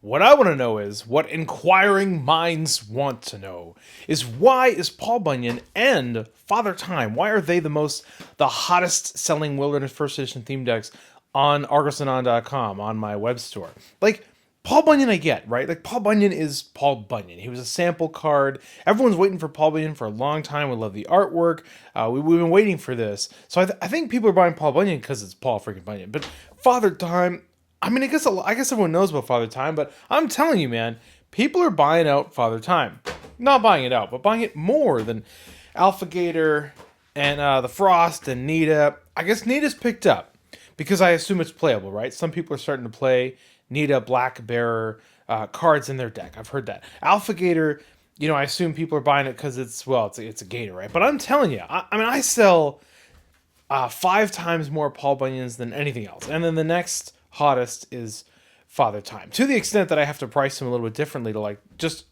What I want to know is, what inquiring minds want to know, is why is Paul Bunyan and Father Time, why are they the hottest selling Wilderness First Edition theme decks on argosanon.com, on my web store? Like, Paul Bunyan I get, right? Like, Paul Bunyan is Paul Bunyan. He was a sample card. Everyone's waiting for Paul Bunyan for a long time. We love the artwork. We've been waiting for this. So I think people are buying Paul Bunyan because it's Paul freaking Bunyan. But Father Time, I mean, I guess everyone knows about Father Time, but I'm telling you, man, people are buying out Father Time. Not buying it out, but buying it more than Alpha Gator and the Frost and Nita. I guess Nita's picked up because I assume it's playable, right? Some people are starting to play Nita Black Bearer cards in their deck. I've heard that. Alpha Gator, I assume people are buying it because it's a Gator, right? But I'm telling you, I mean, I sell 5 times more Paul Bunyans than anything else. And then the next hottest is Father Time, to the extent that I have to price him a little bit differently to just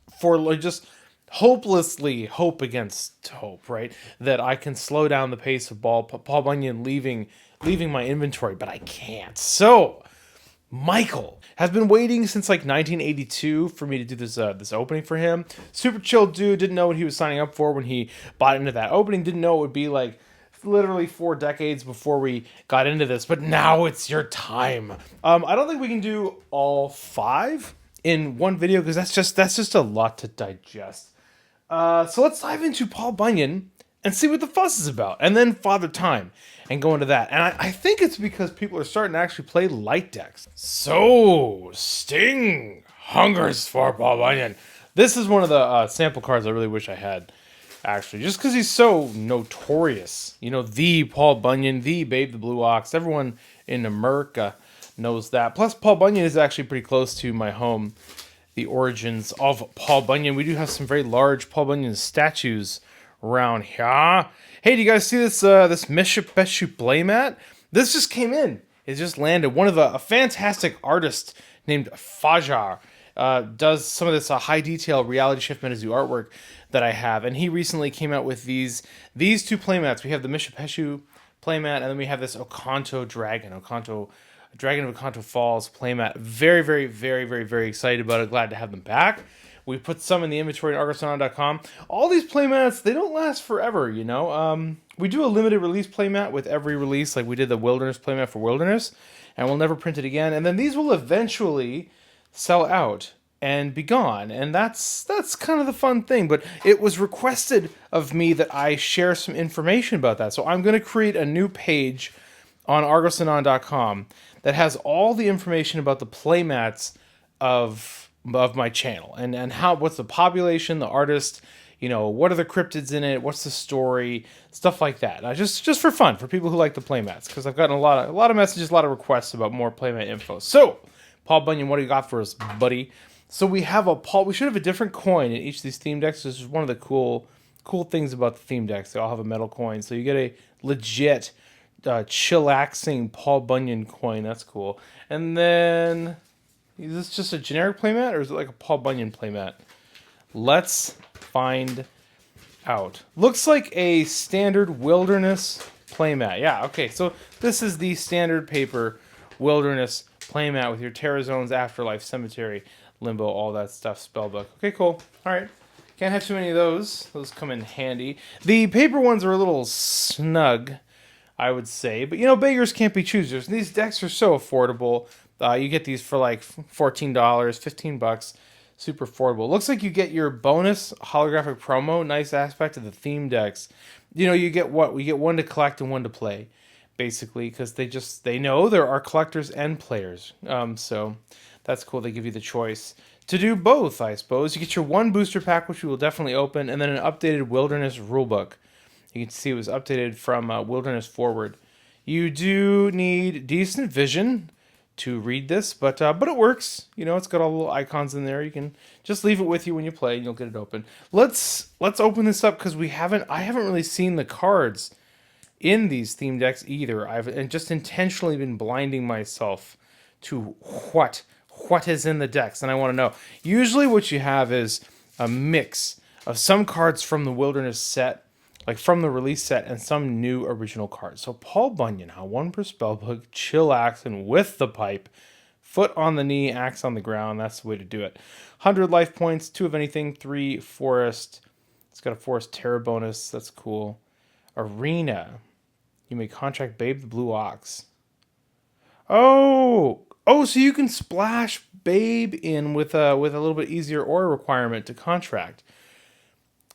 hopelessly hope against hope, right? That I can slow down the pace of Paul Bunyan leaving my inventory, but I can't. So Michael has been waiting since 1982 for me to do this opening for him. Super chill dude, didn't know what he was signing up for when he bought into that opening. Didn't know it would be literally 4 decades before we got into this, but now it's your time. I don't think we can do all 5 in one video because that's just a lot to digest. So let's dive into Paul Bunyan and see what the fuss is about, and then Father Time, and go into that. And I think it's because people are starting to actually play light decks. So Sting hungers for Paul Bunyan. This is one of the sample cards I really wish I had, actually, just because he's so notorious. The Paul Bunyan, the Babe the Blue Ox. Everyone in America knows that. Plus, Paul Bunyan is actually pretty close to my home. The origins of Paul Bunyan. We do have some very large Paul Bunyan statues around here. Hey, do you guys see this Meshu playmat? This just came in. It just landed. A fantastic artist named Fajar does some of this high detail reality shift MetaZoo artwork that I have, and he recently came out with these 2 playmats. We have the Mishapeshu playmat, and then we have this Dragon of Okanto Falls playmat. Very, very, very, very, very excited about it. Glad to have them back. We put some in the inventory on argosanon.com. All these playmats, they don't last forever, We do a limited release playmat with every release, like we did the Wilderness playmat for Wilderness, and we'll never print it again. And then these will eventually sell out and be gone, and that's kind of the fun thing. But it was requested of me that I share some information about that, so I'm going to create a new page on argosanon.com that has all the information about the playmats of my channel, and what's the population, the artist, what are the cryptids in it, what's the story, stuff like that. Just for fun, for people who like the playmats, because I've gotten a lot of messages, a lot of requests about more playmat info. So Paul Bunyan, what do you got for us, buddy? So we have we should have a different coin in each of these theme decks. This is one of the cool things about the theme decks. They all have a metal coin, so you get a legit chillaxing Paul Bunyan coin. That's cool. And then, is this just a generic playmat, or is it like a Paul Bunyan playmat? Let's find out. Looks like a standard Wilderness playmat. Yeah, okay, so this is the standard paper Wilderness playmat with your Terra Zones, Afterlife, Cemetery, Limbo, all that stuff, Spellbook. Okay, cool. All right. Can't have too many of those. Those come in handy. The paper ones are a little snug, I would say. But, beggars can't be choosers. These decks are so affordable. You get these for $14, $15. Super affordable. Looks like you get your bonus holographic promo. Nice aspect of the theme decks. You get what? We get one to collect and one to play, basically, because they know there are collectors and players. So that's cool. They give you the choice to do both, I suppose. You get your 1 booster pack, which we will definitely open, and then an updated Wilderness rulebook. You can see it was updated from Wilderness forward. You do need decent vision to read this, but it works. It's got all the little icons in there. You can just leave it with you when you play, and you'll get it open. Let's open this up because I haven't really seen the cards in these theme decks either. I've just intentionally been blinding myself to what is in the decks, and I want to know. Usually, what you have is a mix of some cards from the Wilderness set, like from the release set, and some new original cards. So Paul Bunyan, 1 per spellbook, chillaxing with the pipe, Foot on the knee, axe on the ground. That's the way to do it. 100 life points, 2 of anything, 3 forest. It's got a forest terror bonus. That's cool. Arena. You may contract Babe the Blue Ox. Oh, so you can splash Babe in with a little bit easier aura requirement to contract.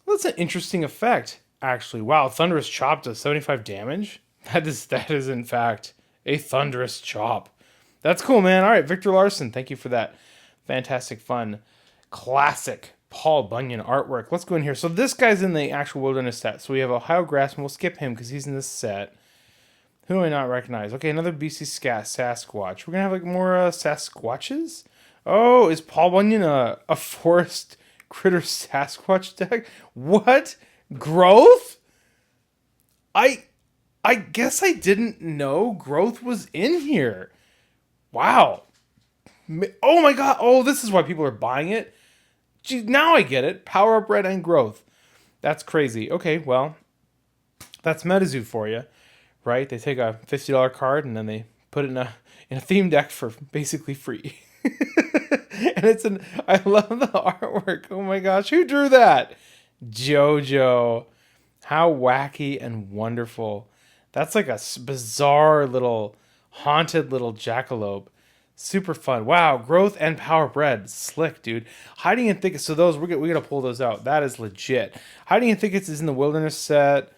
That's an interesting effect, actually. Wow, Thunderous Chop does 75 damage. That is in fact a Thunderous Chop. That's cool, man. All right, Victor Larson, thank you for that fantastic, fun, classic Paul Bunyan artwork. Let's go in here. So this guy's in the actual Wilderness set. So we have Ohio Grassman. We'll skip him because he's in this set. Who do I not recognize? Okay, another BC Sasquatch. We're going to have like more Sasquatches? Oh, is Paul Bunyan a forest critter Sasquatch deck? What? Growth? I guess I didn't know Growth was in here. Wow. Oh my god. Oh, this is why people are buying it. Gee, now I get it. Power Up Red and Growth. That's crazy. Okay, well, that's MetaZoo for you. Right? They take a $50 card and then they put it in a theme deck for basically free. And I love the artwork. Oh my gosh, who drew that? JoJo. How wacky and wonderful. That's like a bizarre little haunted little jackalope. Super fun. Wow, Growth and Power Bread. Slick, dude. Hiding in Thickets. So those, we're going to pull those out. That is legit. Hiding in Thickets is in the Wilderness set.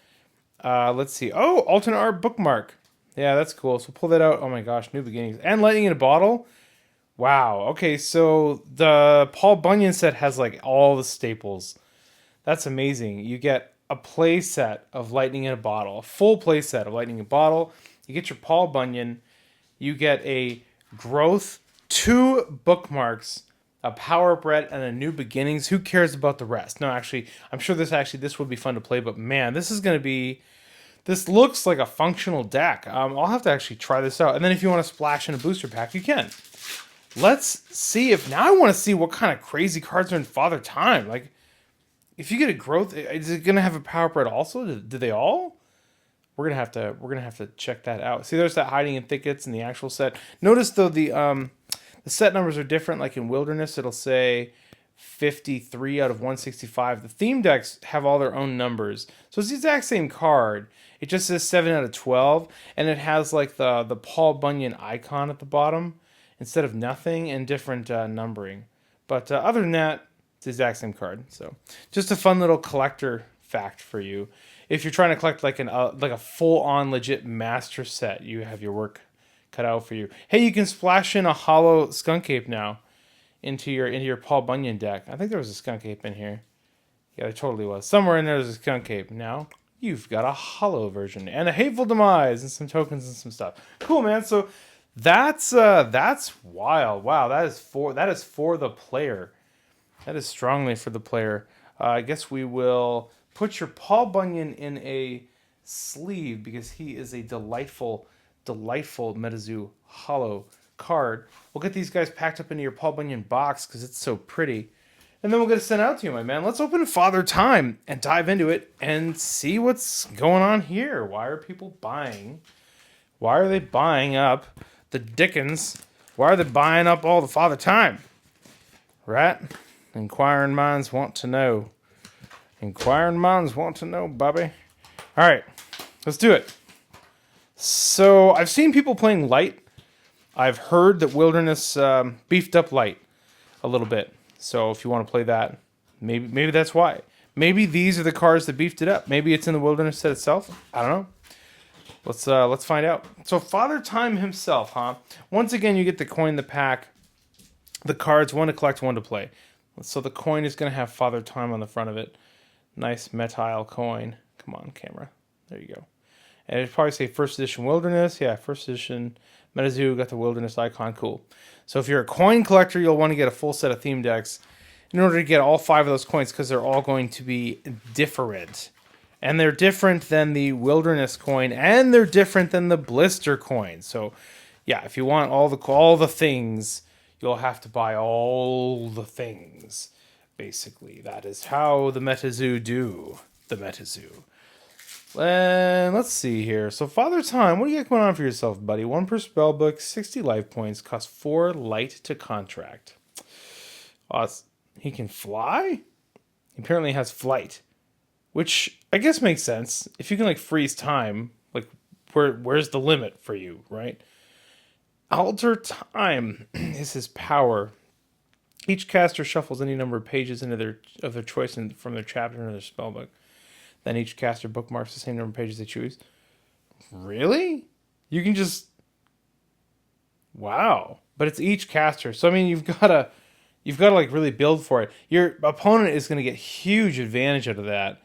Let's see. Oh, alternate art bookmark. Yeah, that's cool. So pull that out. Oh my gosh, New Beginnings. And Lightning in a Bottle. Wow. Okay, so the Paul Bunyan set has like all the staples. That's amazing. You get a play set of Lightning in a Bottle. A full play set of Lightning in a Bottle. You get your Paul Bunyan. You get a Growth, 2 bookmarks, a Power Up Red, and a New Beginnings. Who cares about the rest? No, actually, I'm sure this would be fun to play, but man, this looks like a functional deck. I'll have to actually try this out. And then if you want to splash in a booster pack, you can. Let's see now I want to see what kind of crazy cards are in Father Time. Like, if you get a Growth, is it gonna have a Power Up Red also? Do they all? We're gonna have to check that out. See, there's that Hiding in Thickets in the actual set. Notice though the set numbers are different. Like in Wilderness, it'll say 53 out of 165. The theme decks have all their own numbers, so it's the exact same card. It just says 7 out of 12, and it has like the Paul Bunyan icon at the bottom instead of nothing, and different numbering. But other than that, it's the exact same card. So just a fun little collector fact for you. If you're trying to collect like a full-on legit master set, you have your work cut out for you. Hey, you can splash in a hollow Skunk Ape now into your Paul Bunyan deck. I think there was a Skunk Ape in here. Yeah, there totally was. Somewhere in there was a Skunk Ape. Now you've got a hollow version and a Hateful Demise and some tokens and some stuff. Cool, man. So that's wild. Wow, that is for the player. That is strongly for the player. I guess we will put your Paul Bunyan in a sleeve because he is a delightful MetaZoo hollow card. We'll get these guys packed up into your Paul Bunyan box because it's so pretty. And then we'll get it sent out to you, my man. Let's open Father Time and dive into it and see what's going on here. Why are people buying? Why are they buying up the Dickens? Why are they buying up all the Father Time? Right? Inquiring minds want to know. Inquiring minds want to know, Bobby. All right, let's do it. So I've seen people playing light. I've heard that Wilderness beefed up light a little bit. So if you want to play that, maybe that's why. Maybe these are the cards that beefed it up. Maybe it's in the Wilderness set itself. I don't know. Let's find out. So Father Time himself, huh? Once again, you get the coin, the pack, the cards, one to collect, one to play. So the coin is going to have Father Time on the front of it. Nice metile coin. Come on, camera. There you go. And it'd probably say first edition Wilderness. Yeah, first edition MetaZoo, got the Wilderness icon. Cool. So if you're a coin collector, you'll want to get a full set of theme decks in order to get all 5 of those coins because they're all going to be different. And they're different than the Wilderness coin, and they're different than the Blister coin. So yeah, if you want all the things, you'll have to buy all the things. Basically, that is how the MetaZoo do the MetaZoo. And let's see here. So Father Time, what do you got going on for yourself, buddy? 1 per spell book, 60 life points, costs 4 light to contract. He can fly? He apparently has flight, which I guess makes sense. If you can like freeze time, like where's the limit for you, right? Alter Time is his power. Each caster shuffles any number of pages into their choice from their chapter into their spellbook. Then each caster bookmarks the same number of pages they choose. Really? You can just wow. But it's each caster. So I mean you've gotta like really build for it. Your opponent is gonna get huge advantage out of that.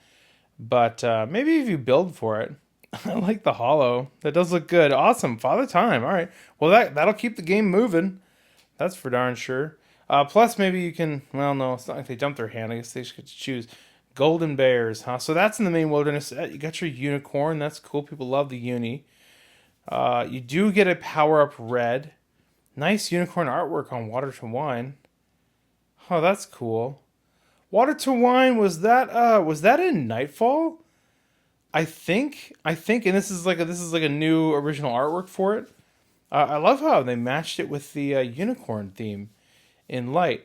But maybe if you build for it. I like the hollow. That does look good. Awesome. Father Time. All right. Well that'll keep the game moving. That's for darn sure. Plus, maybe you can. Well, no, it's not like they dump their hand. I guess they just get to choose. Golden Bears, huh? So that's in the main wilderness set. You got your unicorn. That's cool. People love the uni. You do get a power up red. Nice unicorn artwork on Water to Wine. Oh, that's cool. Water to Wine was that in Nightfall? I think, and this is like a new original artwork for it. I love how they matched it with the unicorn theme in Light.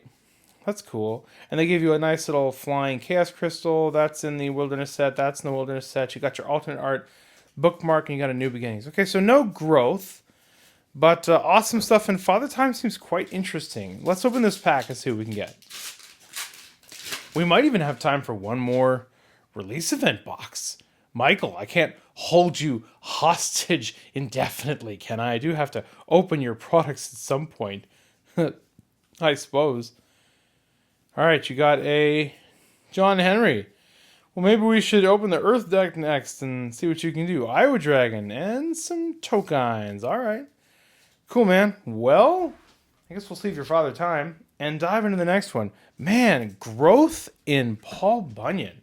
That's cool. And they give you a nice little flying chaos crystal. That's in the wilderness set. That's in the wilderness set. You got your alternate art bookmark, and you got a new beginnings. Okay, so no growth, but awesome stuff. And Father Time seems quite interesting. Let's open this pack and see what we can get. We might even have time for one more release event box. Michael, I can't hold you hostage indefinitely, can I? I do have to open your products at some point. I suppose. All right, you got a John Henry. Well, maybe we should open the Earth deck next and see what you can do. Iowa Dragon and some tokens. All right. Cool, man. Well, I guess we'll save your Father Time and dive into the next one. Man, growth in Paul Bunyan.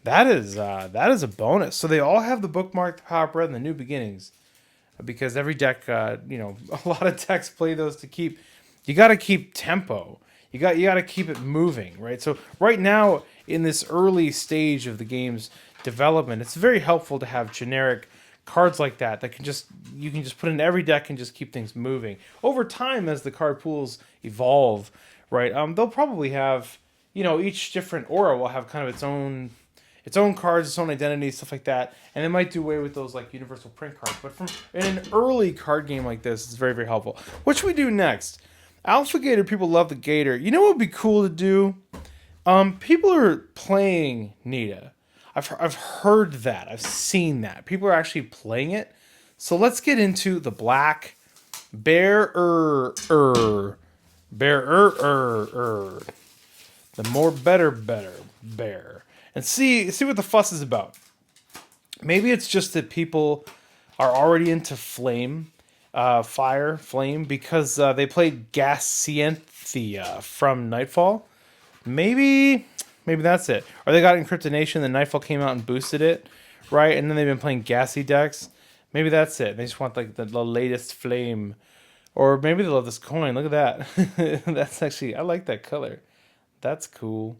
That is a bonus. So they all have the bookmark, the power bread, and the new beginnings. Because every deck, a lot of decks play those to keep. You got to keep tempo. You got to keep it moving, right? So right now in this early stage of the game's development, it's very helpful to have generic cards like that you can just put in every deck and just keep things moving. Over time, as the card pools evolve, right? They'll probably have, each different aura will have kind of its own cards, its own identity, stuff like that. And they might do away with those like universal print cards. But in an early card game like this, it's very, very helpful. What should we do next? Alpha Gator, people love the Gator. You know what would be cool to do? People are playing Nita. I've heard that. I've seen that. People are actually playing it. So let's get into the black bear. The more better bear. And see what the fuss is about. Maybe it's just that people are already into flame, because they played Gascienthia from Nightfall. Maybe that's it. Or they got Encryptonation, then Nightfall came out and boosted it, right? And then they've been playing Gassy decks. Maybe that's it. They just want like the latest flame. Or maybe they love this coin. Look at that. That's actually, I like that color. That's cool.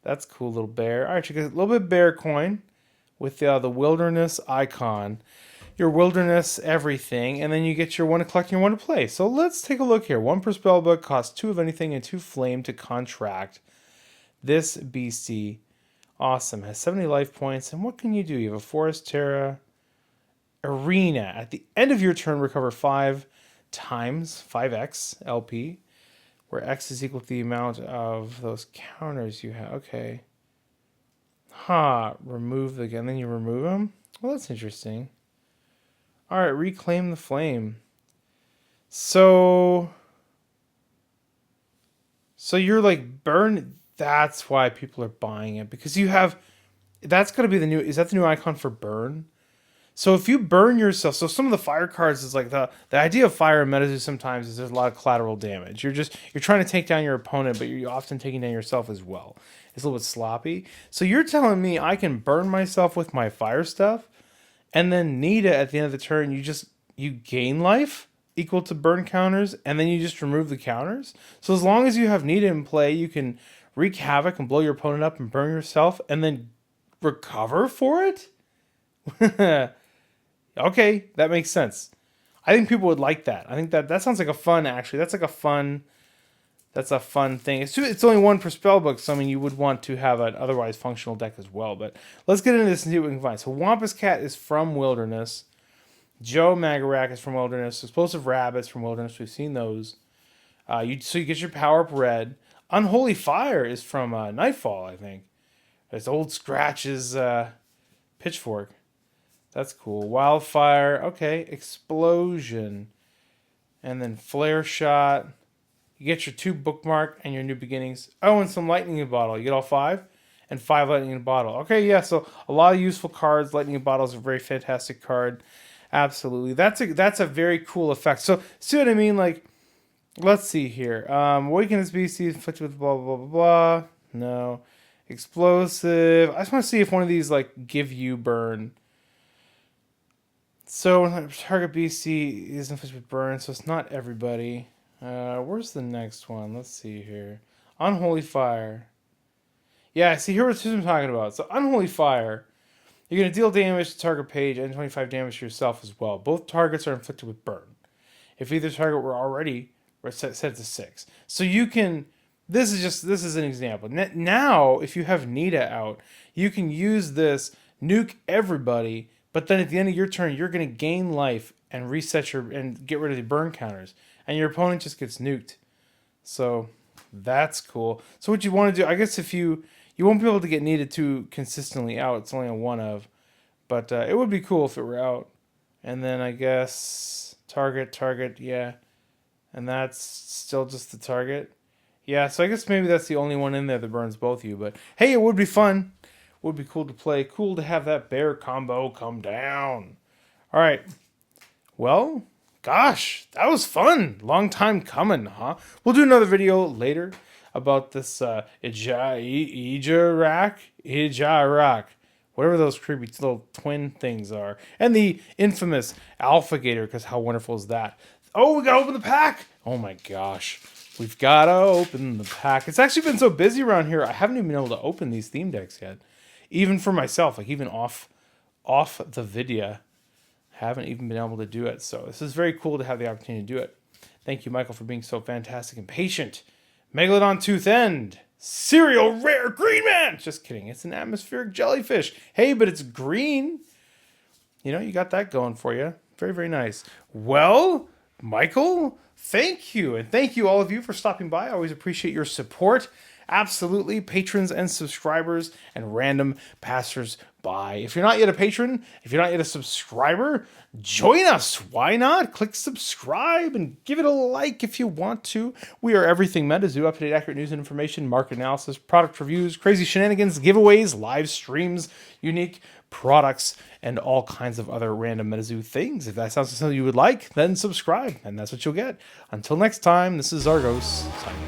That's cool, little bear. All right, you get a little bit bear coin with the wilderness icon. Your wilderness everything, and then you get your one to collect and your one to play. So let's take a look here. 1 per spellbook, costs 2 of anything and 2 flame to contract. This BC, awesome, has 70 life points. And what can you do? You have a Forest Terra Arena. At the end of your turn, recover 5 times 5x LP, where X is equal to the amount of those counters you have. Okay. Remove again. Then you remove them? Well, that's interesting. All right, reclaim the flame. So you're like burn. That's why people are buying it, because you have. That's gonna be the new. Is that the new icon for burn? So if you burn yourself, so some of the fire cards is like the idea of fire in MetaZoo sometimes is there's a lot of collateral damage. You're trying to take down your opponent, but you're often taking down yourself as well. It's a little bit sloppy. So you're telling me I can burn myself with my fire stuff, and then Nita at the end of the turn, you gain life equal to burn counters, and then you just remove the counters. So as long as you have Nita in play, you can wreak havoc and blow your opponent up and burn yourself, and then recover for it. Okay, that makes sense. I think people would like that. I think that sounds like a fun, actually. That's a fun thing. It's only one per spell book, so I mean, you would want to have an otherwise functional deck as well. But let's get into this and see what we can find. So Wampus Cat is from Wilderness. Joe Magarak is from Wilderness. Explosive Rabbits from Wilderness. We've seen those. So you get your Power Up Red. Unholy Fire is from Nightfall, I think. It's Old Scratch's Pitchfork. That's cool. Wildfire. Okay. Explosion. And then Flare Shot. You get your 2 Bookmark and your New Beginnings. Oh, and some Lightning in a Bottle. You get all 5? And 5 Lightning in a Bottle. Okay, yeah, so a lot of useful cards. Lightning in a Bottle is a very fantastic card. Absolutely. That's a very cool effect. So, see what I mean? Like, let's see here. Awaken this beast, inflicted with blah, blah, blah, blah. No. Explosive. I just want to see if one of these, like, give you burn. So, target BC is inflicted with burn, so it's not everybody. Where's the next one? Let's see here. Unholy Fire. Yeah, see, here what I'm talking about. So, Unholy Fire. You're going to deal damage to target page and 25 damage to yourself as well. Both targets are inflicted with burn. If either target were already set to 6. So you can... This is an example. Now, if you have Nita out, you can use this, nuke everybody, but then at the end of your turn, you're going to gain life and reset and get rid of the burn counters. And your opponent just gets nuked. So that's cool. So what you want to do, I guess if you won't be able to get Nita 2 consistently out. It's only a 1 of. But it would be cool if it were out. And then I guess target, yeah. And that's still just the target. Yeah, so I guess maybe that's the only one in there that burns both of you. But hey, it would be fun. Would be cool to play. Cool to have that bear combo come down. All right. Well, gosh, that was fun. Long time coming, huh? We'll do another video later about this Ijarak, whatever those creepy little twin things are. And the infamous Alpha Gator, because how wonderful is that? Oh, we got to open the pack. Oh my gosh. We've got to open the pack. It's actually been so busy around here, I haven't even been able to open these theme decks yet. Even for myself, like even off the video. Haven't even been able to do it. So this is very cool to have the opportunity to do it. Thank you, Michael, for being so fantastic and patient. Megalodon Tooth End. Serial Rare Green Man. Just kidding. It's an atmospheric jellyfish. Hey, but it's green. You know, you got that going for you. Very, very nice. Well, Michael, thank you. And thank you all of you for stopping by. I always appreciate your support. Absolutely. Patrons and subscribers and random passers-by. If you're not yet a patron, if you're not yet a subscriber, join us. Why not? Click subscribe and give it a like if you want to. We are everything MetaZoo, up-to-date accurate news and information, market analysis, product reviews, crazy shenanigans, giveaways, live streams, unique products, and all kinds of other random MetaZoo things. If that sounds like something you would like, then subscribe, and that's what you'll get. Until next time, this is Argos, signing